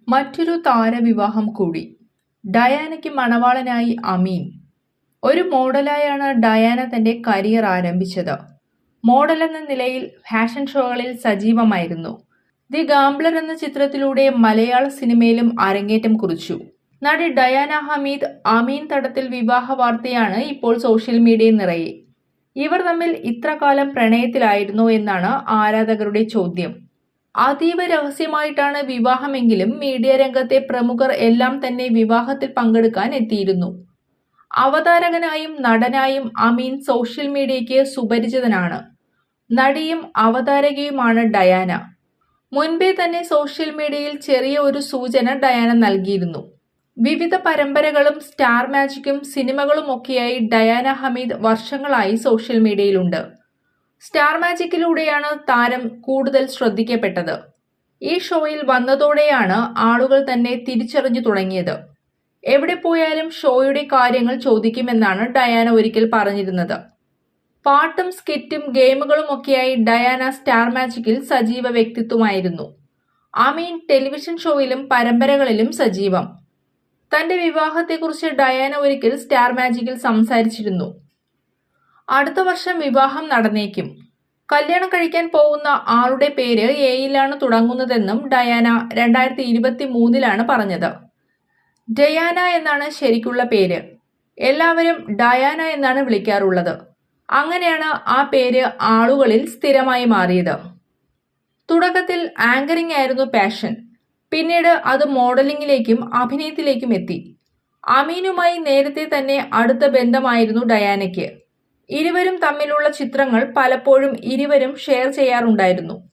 മറ്റൊരു താരവിവാഹം കൂടി. ഡയാനയ്ക്ക് മണവാളനായി അമീൻ. ഒരു മോഡലായാണ് ഡയാന തന്റെ കരിയർ ആരംഭിച്ചത്. മോഡൽ എന്ന നിലയിൽ ഫാഷൻ ഷോകളിൽ സജീവമായിരുന്നു. ദി ഗാംബ്ലർ എന്ന ചിത്രത്തിലൂടെ മലയാള സിനിമയിലും അരങ്ങേറ്റം കുറിച്ചു. നടി ഡയാന ഹമീദ് അമീൻ തടത്തിൽ വിവാഹ വാർത്തയാണ് ഇപ്പോൾ സോഷ്യൽ മീഡിയയിൽ നിറയെ. ഇവർ തമ്മിൽ ഇത്രകാലം പ്രണയത്തിലായിരുന്നോ എന്നാണ് ആരാധകരുടെ ചോദ്യം. അതീവ രഹസ്യമായിട്ടാണ് വിവാഹമെങ്കിലും മീഡിയ രംഗത്തെ പ്രമുഖർ എല്ലാം തന്നെ വിവാഹത്തിൽ പങ്കെടുക്കാൻ എത്തിയിരുന്നു. അവതാരകനായും നടനായും അമീൻ സോഷ്യൽ മീഡിയയ്ക്ക് സുപരിചിതനാണ്. നടിയും അവതാരകയുമാണ് ഡയാന. മുൻപേ തന്നെ സോഷ്യൽ മീഡിയയിൽ ചെറിയ ഒരു സൂചന ഡയാന നൽകിയിരുന്നു. വിവിധ പരമ്പരകളും സ്റ്റാർ മാജിക്കും സിനിമകളുമൊക്കെയായി ഡയാന ഹമീദ് വർഷങ്ങളായി സോഷ്യൽ മീഡിയയിലുണ്ട്. സ്റ്റാർ മാജിക്കിലൂടെയാണ് താരം കൂടുതൽ ശ്രദ്ധിക്കപ്പെട്ടത്. ഈ ഷോയിൽ വന്നതോടെയാണ് ആളുകൾ തന്നെ തിരിച്ചറിഞ്ഞു തുടങ്ങിയത്. എവിടെ പോയാലും ഷോയുടെ കാര്യങ്ങൾ ചോദിക്കുമെന്നാണ് ഡയാന ഒരിക്കൽ പറഞ്ഞിരുന്നത്. പാട്ടും സ്കിറ്റും ഗെയിമുകളും ഒക്കെയായി ഡയാന സ്റ്റാർ മാജിക്കിൽ സജീവ വ്യക്തിത്വമായിരുന്നു. അമീൻ ടെലിവിഷൻ ഷോയിലും പരമ്പരകളിലും സജീവം. തന്റെ വിവാഹത്തെക്കുറിച്ച് ഡയാന ഒരിക്കൽ സ്റ്റാർ മാജിക്കിൽ സംസാരിച്ചിരുന്നു. അടുത്ത വർഷം വിവാഹം നടന്നേക്കും. കല്യാണം കഴിക്കാൻ പോകുന്ന ആളുടെ പേര് എയിലാണ് തുടങ്ങുന്നതെന്നും ഡയാന 2023 പറഞ്ഞത്. ഡയാന എന്നാണ് ശരിക്കുള്ള പേര്. എല്ലാവരും ഡയാന എന്നാണ് വിളിക്കാറുള്ളത്. അങ്ങനെയാണ് ആ പേര് ആളുകളിൽ സ്ഥിരമായി മാറിയത്. തുടക്കത്തിൽ ആങ്കറിംഗ് ആയിരുന്നു പാഷൻ. പിന്നീട് അത് മോഡലിംഗിലേക്കും അഭിനയത്തിലേക്കും എത്തി. അമീനുമായി നേരത്തെ തന്നെ അടുത്ത ബന്ധമായിരുന്നു ഡയാനയ്ക്ക്. ഇരുവരും തമ്മിലുള്ള ചിത്രങ്ങൾ പലപ്പോഴും ഇരുവരും ഷെയർ ചെയ്യാറുണ്ടായിരുന്നു.